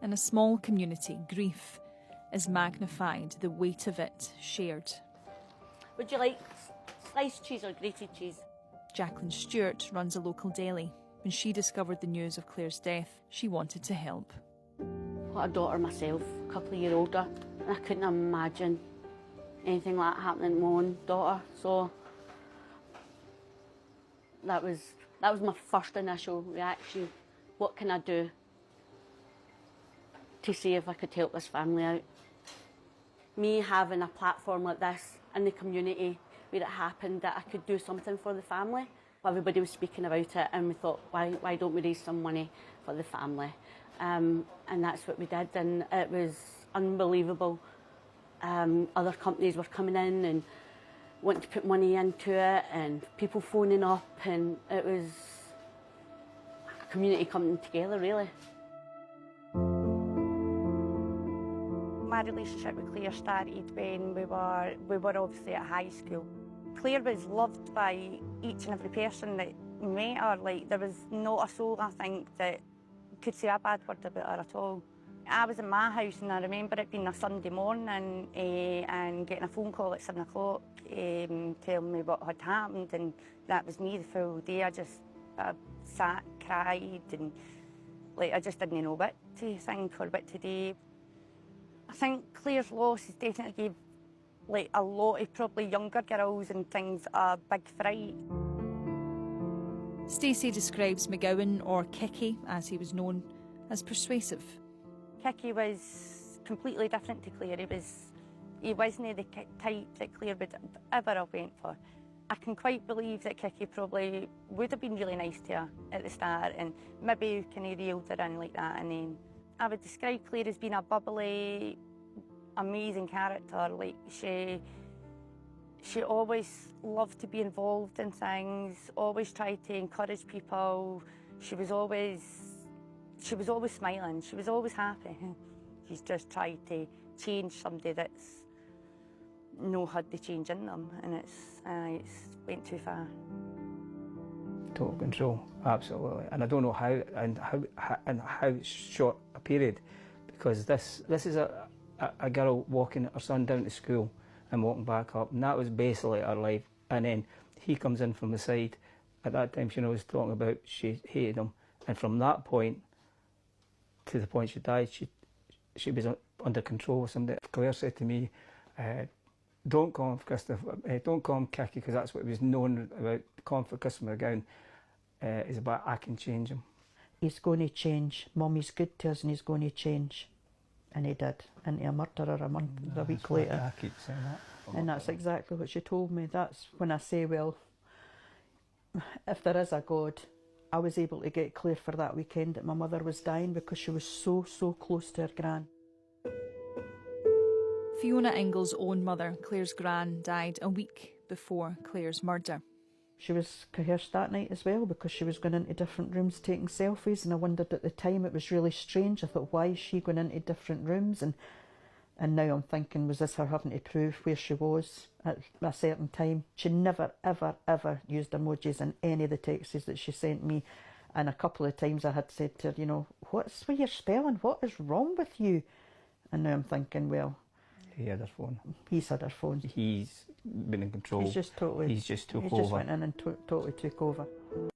In a small community, grief is magnified, the weight of it shared. Would you like sliced cheese or grated cheese? Jacqueline Stewart runs a local deli. When she discovered the news of Claire's death, she wanted to help. I've got a daughter myself, a couple of years older, and I couldn't imagine anything like that happening to my own daughter. So that was my first initial reaction. What can I do to see if I could help this family out? Me having a platform like this in the community where it happened, that I could do something for the family. Everybody was speaking about it, and we thought, why don't we raise some money for the family? And that's what we did, and it was unbelievable. Other companies were coming in and wanting to put money into it, and people phoning up, and it was a community coming together, really. My relationship with Claire started when we were obviously at high school. Claire was loved by each and every person that met her. Like, there was not a soul, I think, that could say a bad word about her at all. I was in my house, and I remember it being a Sunday morning and getting a phone call at 7 o'clock telling me what had happened, and that was me the full day. I sat, cried, and like, I just didn't know what to think or what to do. I think Claire's loss has definitely gave like a lot of probably younger girls and things a big fright. Stacey describes McGowan, or Kiki as he was known, as persuasive. Kiki was completely different to Claire. He wasn't the type that Claire would ever have went for. I can quite believe that Kiki probably would have been really nice to her at the start, and maybe kind of reeled her in like that. And then I would describe Claire as being a bubbly, amazing character. Like, she always loved to be involved in things, always tried to encourage people. She was always smiling, she was always happy. She's just tried to change somebody that's had the change in them, and it's went too far. Total control, absolutely. And I don't know how short a period, because this is a girl walking her son down to school and walking back up, and that was basically her life. And then he comes in from the side. At that time, she was talking about she hated him, and from that point to the point she died, she was under control of somebody. Claire said to me, don't call him Christopher, don't call him Kiki, because that's what he was known about. Call him for Christopher McGowan. Is about, I can change him. He's going to change. Mummy's good to us, and he's going to change. And he did, into a murderer a week later. I keep saying that. And that's exactly what she told me. That's when I say, well, if there is a God, I was able to get Claire for that weekend that my mother was dying, because she was so close to her gran. Fiona Ingall's own mother, Claire's gran, died a week before Claire's murder. She was coerced that night as well, because she was going into different rooms taking selfies, and I wondered at the time, it was really strange. I thought, why is she going into different rooms? And now I'm thinking, was this her having to prove where she was at a certain time? She never, ever used emojis in any of the texts that she sent me. And a couple of times I had said to her, what's with your spelling? What is wrong with you? And now I'm thinking, well, he had her phone. He's had her phone. He's been in control. He's just took over. He just went in and totally took over.